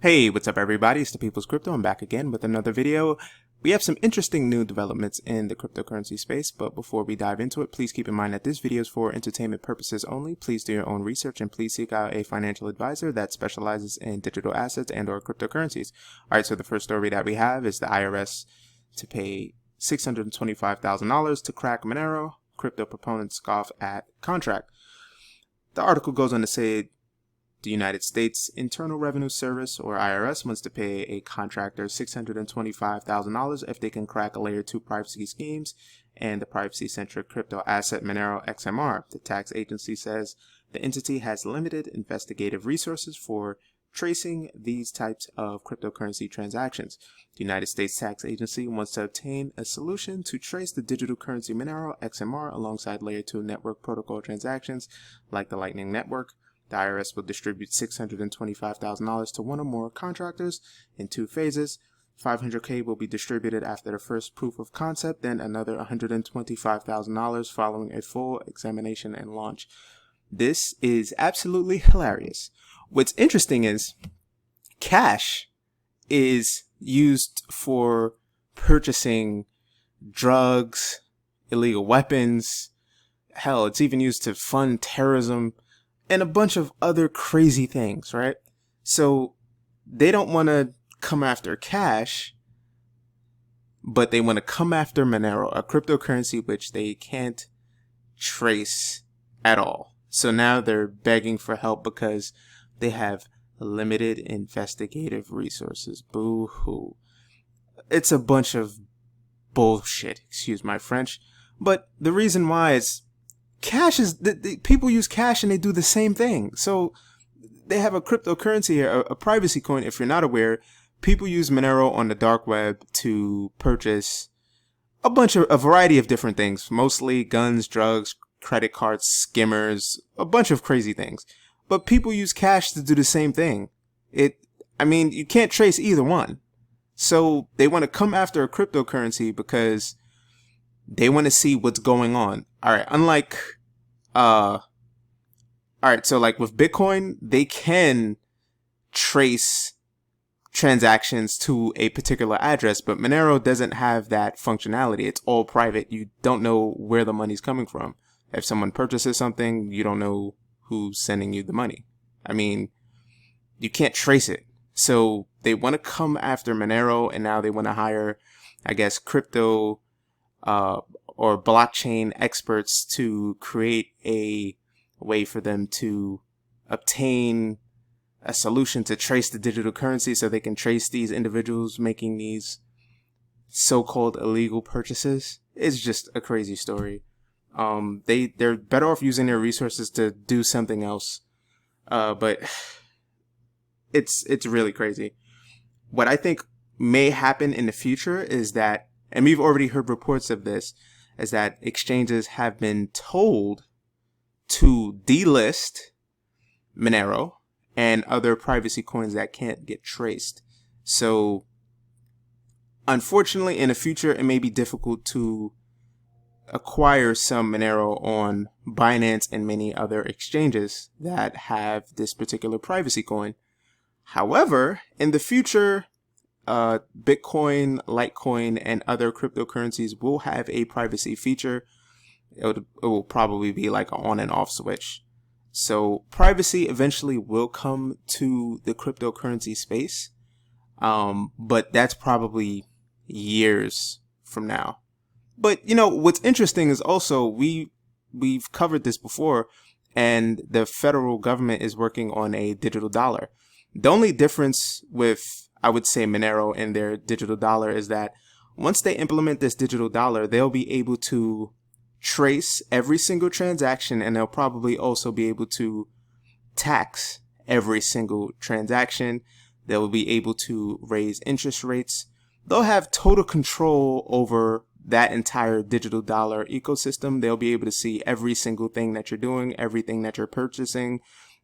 Hey, what's up everybody? It's the People's Crypto. I'm back again with another video. We have some interesting new developments in the cryptocurrency space, but before we dive into it, please keep in mind that this video is for entertainment purposes only. Please do your own research and please seek out a financial advisor that specializes in digital assets and or cryptocurrencies. Alright, so the first story that we have is the IRS to pay $625,000 to crack Monero, crypto proponents scoff at contract. The article goes on to say the United States Internal Revenue Service, or IRS, wants to pay a contractor $625,000 if they can crack layer 2 privacy schemes and the privacy-centric crypto asset Monero XMR. The tax agency says the entity has limited investigative resources for tracing these types of cryptocurrency transactions. The United States Tax Agency wants to obtain a solution to trace the digital currency Monero XMR alongside layer 2 network protocol transactions like the Lightning Network. The IRS will distribute $625,000 to one or more contractors in 2 phases. $500K will be distributed after the first proof of concept, then another $125,000 following a full examination and launch. This is absolutely hilarious. What's interesting is cash is used for purchasing drugs, illegal weapons. Hell, it's even used to fund terrorism and a bunch of other crazy things, right? So they don't want to come after cash, but they want to come after Monero, a cryptocurrency which they can't trace at all. So now they're begging for help because they have limited investigative resources. Boo-hoo. It's a bunch of bullshit, excuse my French. But the reason why is cash is, people use cash and they do the same thing. So they have a cryptocurrency here, a privacy coin. If you're not aware, people use Monero on the dark web to purchase a variety of different things, mostly guns, drugs, credit cards, skimmers, a bunch of crazy things. But people use cash to do the same thing. You can't trace either one. So they want to come after a cryptocurrency because they want to see what's going on. Alright, so like with Bitcoin, they can trace transactions to a particular address, but Monero doesn't have that functionality. It's all private. You don't know where the money's coming from. If someone purchases something, you don't know who's sending you the money. You can't trace it. So they want to come after Monero, and now they want to hire, I guess, crypto or blockchain experts to create a way for them to obtain a solution to trace the digital currency so they can trace these individuals making these so-called illegal purchases. It's just a crazy story. They're better off using their resources to do something else. But it's really crazy. What I think may happen in the future is that, and we've already heard reports of this, is that exchanges have been told to delist Monero and other privacy coins that can't get traced. So unfortunately, in the future, it may be difficult to acquire some Monero on Binance and many other exchanges that have this particular privacy coin. However, in the future, Bitcoin, Litecoin, and other cryptocurrencies will have a privacy feature. It will probably be like an on and off switch. So privacy eventually will come to the cryptocurrency space. But that's probably years from now. But what's interesting is also we've covered this before, and the federal government is working on a digital dollar. The only difference with, I would say, Monero and their digital dollar is that once they implement this digital dollar, they'll be able to trace every single transaction, and they'll probably also be able to tax every single transaction. They'll be able to raise interest rates. They'll have total control over that entire digital dollar ecosystem. They'll be able to see every single thing that you're doing, everything that you're purchasing.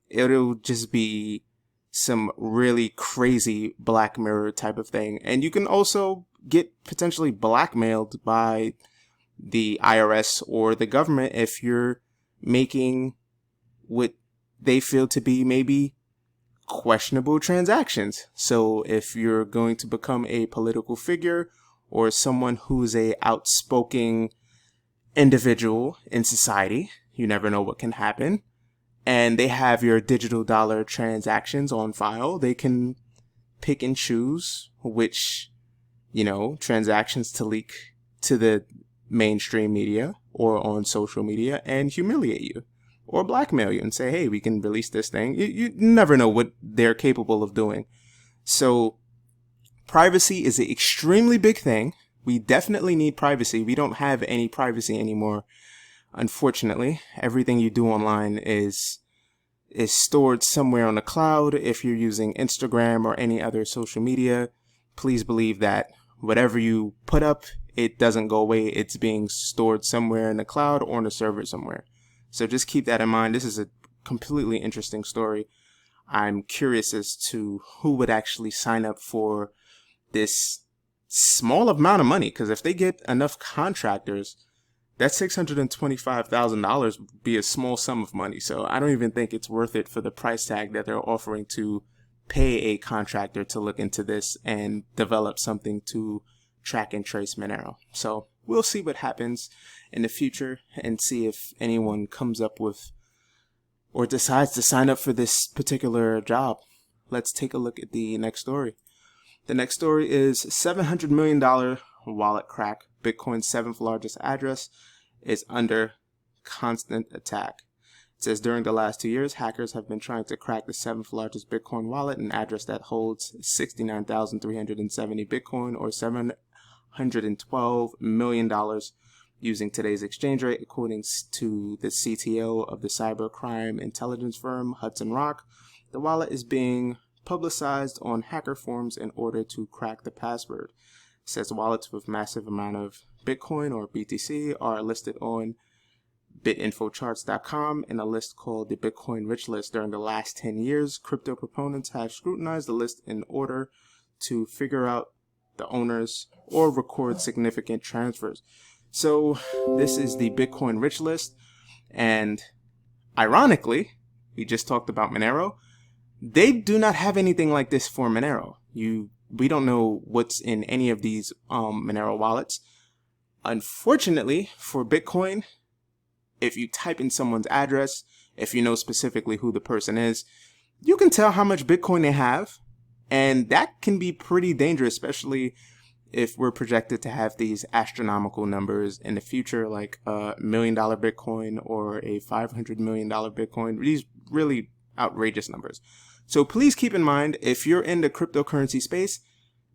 It'll just be some really crazy Black Mirror type of thing. And you can also get potentially blackmailed by the IRS or the government if you're making what they feel to be maybe questionable transactions. So if you're going to become a political figure or someone who's a outspoken individual in society, you never know what can happen, and they have your digital dollar transactions on file, they can pick and choose which, transactions to leak to the mainstream media or on social media and humiliate you or blackmail you and say, hey, we can release this thing. You never know what they're capable of doing. So privacy is an extremely big thing. We definitely need privacy. We don't have any privacy anymore. Unfortunately, everything you do online is stored somewhere on the cloud. If you're using Instagram or any other social media, please believe that whatever you put up, it doesn't go away. It's being stored somewhere in the cloud or on a server somewhere. So just keep that in mind. This is a completely interesting story. I'm curious as to who would actually sign up for this small amount of money, because if they get enough contractors, that $625,000 would be a small sum of money. So I don't even think it's worth it for the price tag that they're offering to pay a contractor to look into this and develop something to track and trace Monero. So we'll see what happens in the future and see if anyone comes up with or decides to sign up for this particular job. Let's take a look at the next story. The next story is $700 million wallet crack. Bitcoin's 7th largest address is under constant attack. It says during the last 2 years, hackers have been trying to crack the 7th largest Bitcoin wallet, an address that holds 69,370 Bitcoin or $712 million using today's exchange rate, according to the CTO of the cybercrime intelligence firm Hudson Rock. The wallet is being publicized on hacker forums in order to crack the password. It says wallets with massive amount of Bitcoin or BTC are listed on bitinfocharts.com in a list called the Bitcoin Rich List. During the last 10 years, crypto proponents have scrutinized the list in order to figure out the owners or record significant transfers. So this is the Bitcoin Rich List, and ironically, we just talked about Monero. They do not have anything like this for Monero. We don't know what's in any of these Monero wallets. Unfortunately, for Bitcoin, if you type in someone's address, if you know specifically who the person is, you can tell how much Bitcoin they have, and that can be pretty dangerous, especially if we're projected to have these astronomical numbers in the future, like $1 million Bitcoin or a $500 million Bitcoin. These really outrageous numbers. So please keep in mind, if you're in the cryptocurrency space,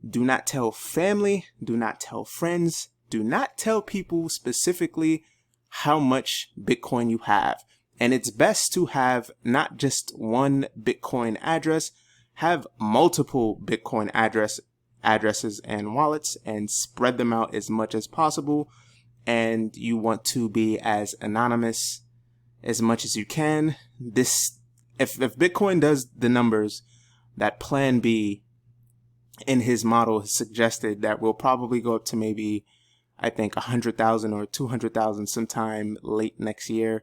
do not tell family, do not tell friends, do not tell people specifically how much Bitcoin you have. And it's best to have not just one Bitcoin address, have multiple Bitcoin addresses and wallets, and spread them out as much as possible. And you want to be as anonymous as much as you can. If Bitcoin does the numbers that Plan B in his model has suggested, that will probably go up to maybe, I think, 100,000 or 200,000 sometime late next year,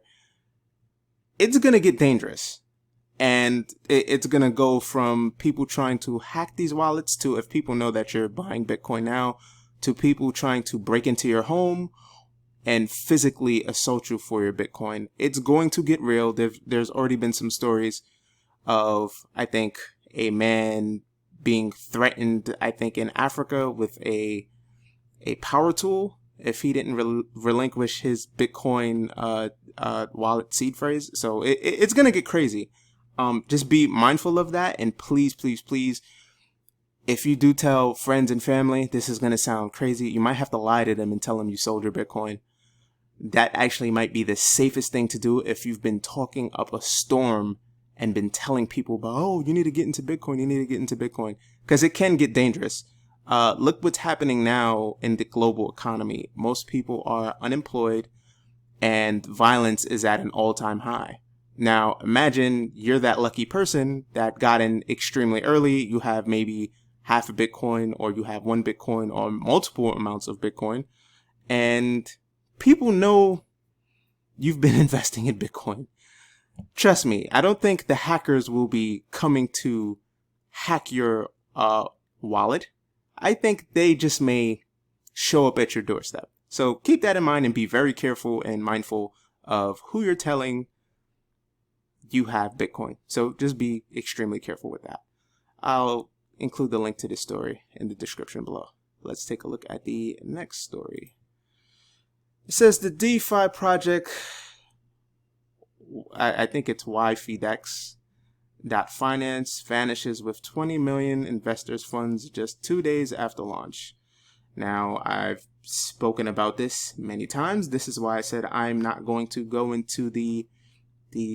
it's going to get dangerous. And it's going to go from people trying to hack these wallets to, if people know that you're buying Bitcoin now, to people trying to break into your home and physically assault you for your Bitcoin. It's going to get real. There's already been some stories of, I think, a man being threatened, I think, in Africa with a power tool if he didn't relinquish his Bitcoin wallet seed phrase. So it's going to get crazy. Just be mindful of that. And please, please, please, if you do tell friends and family, this is going to sound crazy. You might have to lie to them and tell them you sold your Bitcoin. That actually might be the safest thing to do if you've been talking up a storm and been telling people about, oh, you need to get into Bitcoin, you need to get into Bitcoin, because it can get dangerous. Look what's happening now in the global economy. Most people are unemployed and violence is at an all-time high. Now, imagine you're that lucky person that got in extremely early. You have maybe half a Bitcoin, or you have one Bitcoin, or multiple amounts of Bitcoin, and people know you've been investing in Bitcoin. trust me, I don't think the hackers will be coming to hack your wallet. I think they just may show up at your doorstep. So keep that in mind and be very careful and mindful of who you're telling you have Bitcoin. So just be extremely careful with that. I'll include the link to this story in the description below. Let's take a look at the next story. It says the DeFi project, I think it's Yfdex.Finance, vanishes with 20 million investors' funds just 2 days after launch. Now, I've spoken about this many times. This is why I said I'm not going to go into the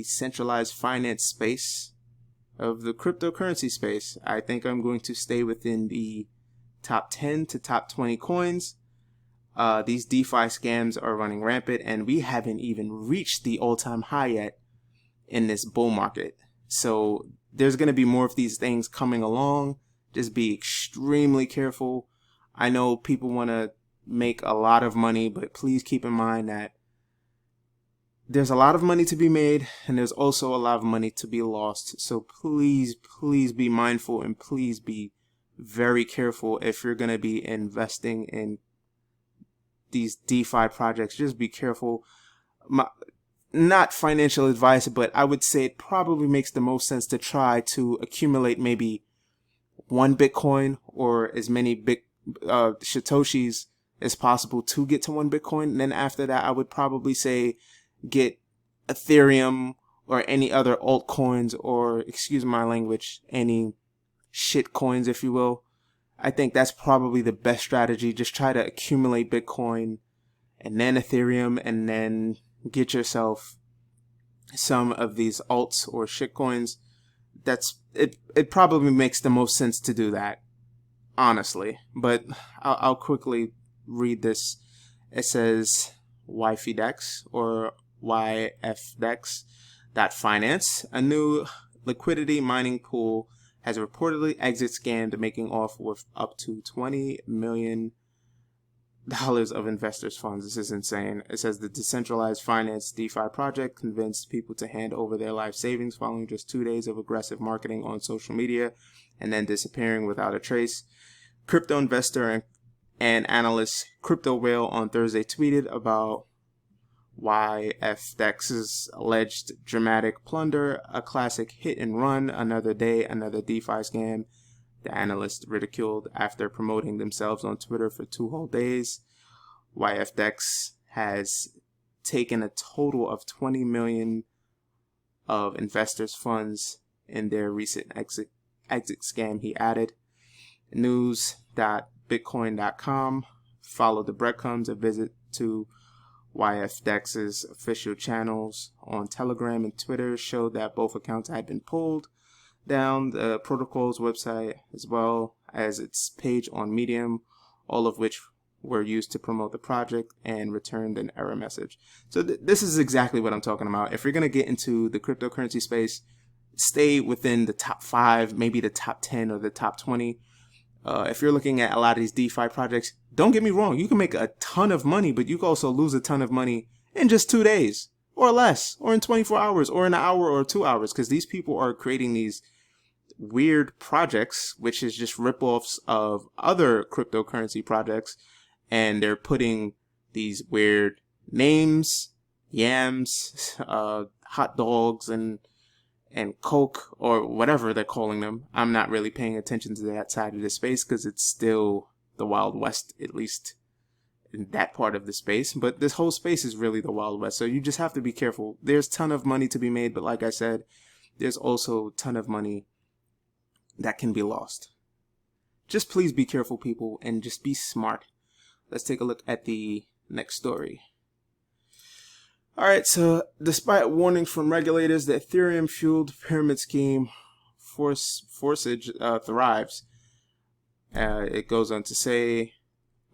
centralized finance space of the cryptocurrency space. I think I'm going to stay within the top 10 to top 20 coins. These DeFi scams are running rampant, and we haven't even reached the all-time high yet in this bull market. So there's going to be more of these things coming along. Just be extremely careful. I know people want to make a lot of money, but please keep in mind that there's a lot of money to be made, and there's also a lot of money to be lost. So please be mindful, and please be very careful if you're going to be investing in these DeFi projects. Just be careful. Not financial advice, but I would say it probably makes the most sense to try to accumulate maybe 1 Bitcoin or as many Satoshis as possible to get to 1 Bitcoin. And then after that, I would probably say get Ethereum or any other altcoins, or, excuse my language, any shit coins, if you will. I think that's probably the best strategy. Just try to accumulate Bitcoin and then Ethereum, and then get yourself some of these alts or shit coins. That's it. It probably makes the most sense to do that, honestly. But I'll quickly read this. It says Yfdex or Yfdex.Finance, a new liquidity mining pool, has reportedly exit scammed, making off with up to $20 million of investors' funds. This is insane. It says the decentralized finance DeFi project convinced people to hand over their life savings following just 2 days of aggressive marketing on social media and then disappearing without a trace. Crypto investor and analyst Crypto Whale on Thursday tweeted about Yfdex's alleged dramatic plunder, a classic hit and run, another day, another DeFi scam. The analyst ridiculed after promoting themselves on Twitter for 2 whole days. Yfdex has taken a total of 20 million of investors' funds in their recent exit scam, he added. News.bitcoin.com followed the breadcrumbs. A visit to Yfdex's official channels on Telegram and Twitter showed that both accounts had been pulled down, the protocol's website as well as its page on Medium, all of which were used to promote the project, and returned an error message. So this is exactly what I'm talking about. If you're going to get into the cryptocurrency space, stay within the top 5, maybe the top 10 or the top 20. If you're looking at a lot of these DeFi projects, don't get me wrong, you can make a ton of money, but you can also lose a ton of money in just 2 days or less, or in 24 hours, or in an hour or 2 hours, because these people are creating these weird projects, which is just ripoffs of other cryptocurrency projects, and they're putting these weird names, yams, hot dogs, and Coke, or whatever they're calling them. I'm not really paying attention to that side of the space because it's still the Wild West, at least in that part of the space. But this whole space is really the Wild West, so you just have to be careful. There's a ton of money to be made, but like I said, there's also a ton of money that can be lost. Just please be careful, people, and just be smart. Let's take a look at the next story. Alright, so despite warnings from regulators, the Ethereum-fueled pyramid scheme Forsage thrives. It goes on to say,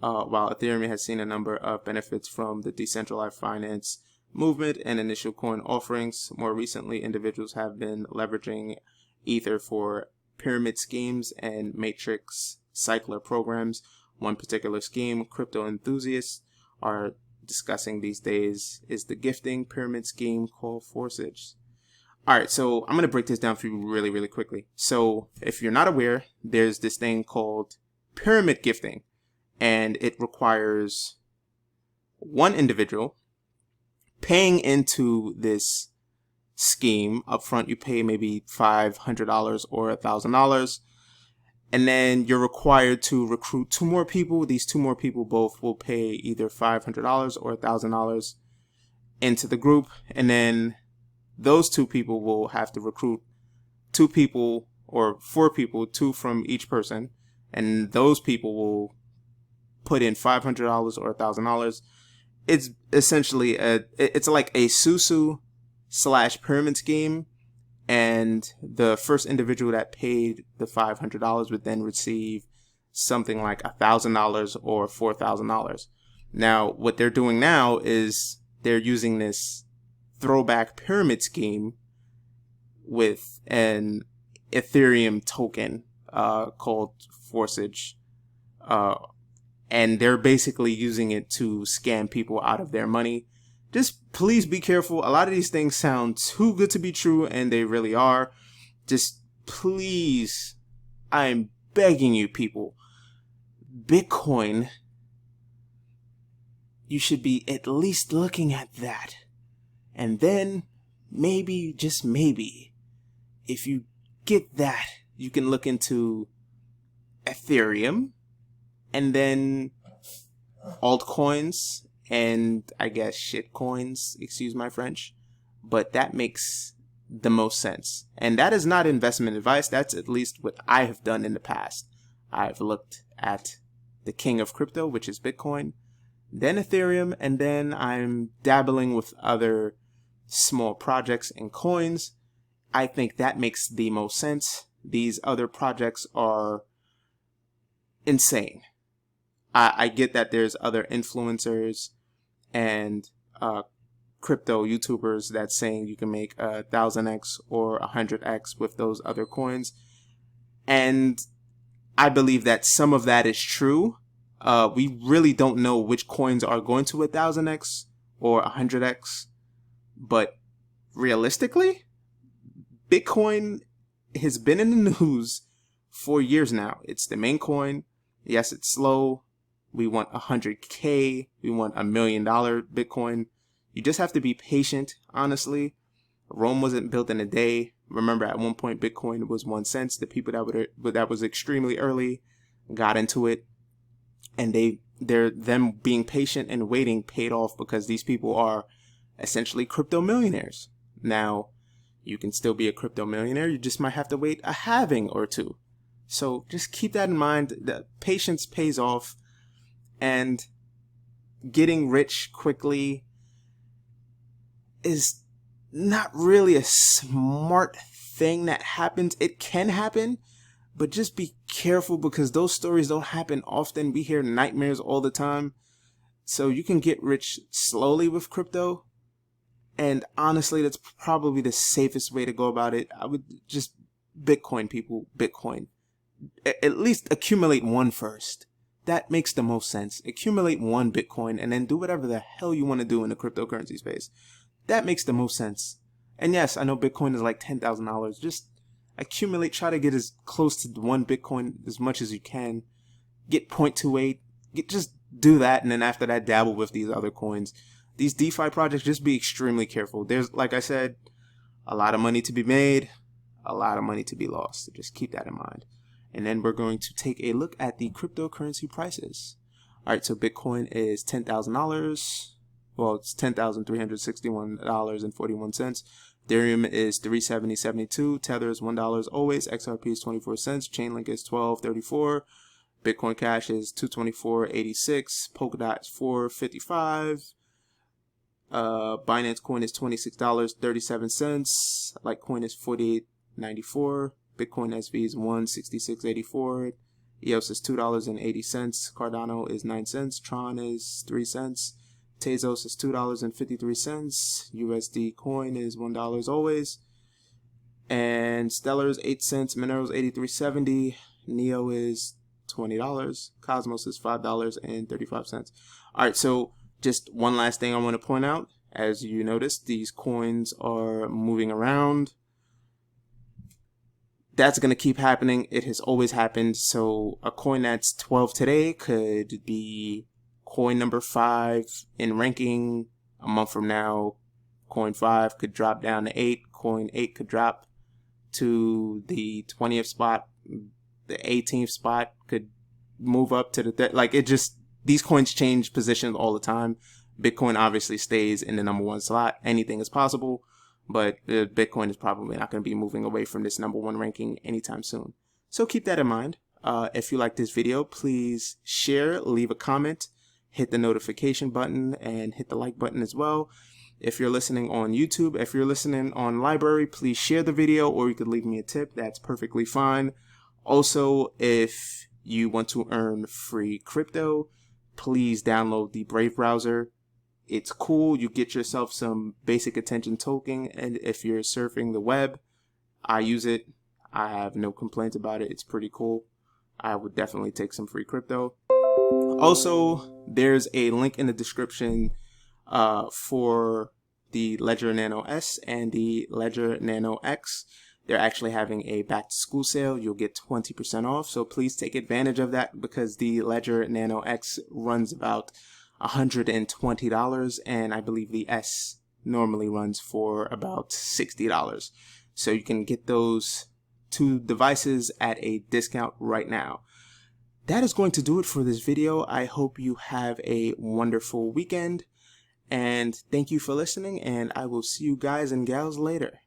while Ethereum has seen a number of benefits from the decentralized finance movement and initial coin offerings, more recently individuals have been leveraging Ether for pyramid schemes and matrix cycler programs. One particular scheme crypto enthusiasts are discussing these days is the gifting pyramid scheme called Forsage. All right, so I'm going to break this down for you really, really quickly. So if you're not aware, there's this thing called pyramid gifting, and it requires one individual paying into this scheme upfront. You pay maybe $500 or $1,000, and then you're required to recruit 2 more people. These 2 more people both will pay either $500 or $1,000 into the group, and then those 2 people will have to recruit 2 people or 4 people, 2 from each person, and those people will put in $500 or $1,000. It's essentially it's like a Susu/pyramid scheme, and the first individual that paid the $500 would then receive something like $1,000 or $4,000. Now, what they're doing now is they're using this throwback pyramid scheme with an Ethereum token called Forsage, and they're basically using it to scam people out of their money. Just please be careful. A lot of these things sound too good to be true, and they really are. Just please, I'm begging you people, Bitcoin, you should be at least looking at that. And then, maybe, just maybe, if you get that, you can look into Ethereum, and then altcoins, and I guess shitcoins, excuse my French. But that makes the most sense. And that is not investment advice. That's at least what I have done in the past. I've looked at the king of crypto, which is Bitcoin, then Ethereum, and then I'm dabbling with other small projects and coins. I think that makes the most sense. These other projects are insane. I get that there's other influencers and crypto YouTubers that's saying you can make 1,000x or 100x with those other coins, and I believe that some of that is true. We really don't know which coins are going to 1,000x or 100x, but realistically, Bitcoin has been in the news for years now. It's the main coin. Yes, it's slow. We want 100K. We want $1 million Bitcoin. You just have to be patient, honestly. Rome wasn't built in a day. Remember, at one point, Bitcoin was 1 cent. The people that was extremely early got into it, and them being patient and waiting paid off, because these people are essentially crypto millionaires. Now, you can still be a crypto millionaire. You just might have to wait a halving or 2. So just keep that in mind. That patience pays off, and getting rich quickly is not really a smart thing that happens. It can happen, but just be careful, because those stories don't happen often. We hear nightmares all the time. So you can get rich slowly with crypto, and honestly, that's probably the safest way to go about it. I would just Bitcoin, people, Bitcoin. At least accumulate one first. That makes the most sense. Accumulate one Bitcoin and then do whatever the hell you want to do in the cryptocurrency space. That makes the most sense. And yes, I know Bitcoin is like $10,000. Just accumulate, try to get as close to one Bitcoin as much as you can. Get 0.28. Just do that, and then after that, dabble with these other coins. These DeFi projects, just be extremely careful. There's, like I said, a lot of money to be made, a lot of money to be lost. So just keep that in mind. And then we're going to take a look at the cryptocurrency prices. All right, so Bitcoin is $10,000. Well, it's $10,361.41. Ethereum is $370.72. Tether is $1 always. XRP is 24 cents. Chainlink is $12.34. Bitcoin Cash is $224.86. Polkadot is $4.55. Binance Coin is $26.37. Litecoin is $48.94. Bitcoin SV is $166.84. EOS is $2.80. Cardano is 9 cents. Tron is 3 cents. Tezos is $2.53. USD coin is $1 always. And Stellar is 8 cents. Monero is 83.70. Neo is $20. Cosmos is $5.35. All right, so just one last thing I want to point out. As you notice, these coins are moving around. that's going to keep happening. It has always happened. So a coin that's 12 today could be coin number 5 in ranking a month from now. Coin 5 could drop down to 8. Coin 8 could drop to the 20th spot. The 18th spot could move up to the like it just, these coins change positions all the time. Bitcoin obviously stays in the number 1 slot. Anything is possible, but Bitcoin is probably not going to be moving away from this number 1 ranking anytime soon. So keep that in mind. If you like this video, please share, leave a comment, hit the notification button, and hit the like button as well. If you're listening on YouTube, if you're listening on LBRY, please share the video, or you could leave me a tip. That's perfectly fine. Also, if you want to earn free crypto, please download the Brave browser. It's cool. You get yourself some basic attention token, and if you're surfing the web, I use it. I have no complaints about it. It's pretty cool. I would definitely take some free crypto. Also, there's a link in the description for the Ledger Nano S and the Ledger Nano X. They're actually having a back to school sale. You'll get 20% off. So please take advantage of that, because the Ledger Nano X runs about $120, and I believe the S normally runs for about $60. So you can get those 2 devices at a discount right now. That is going to do it for this video. I hope you have a wonderful weekend, and thank you for listening, and I will see you guys and gals later.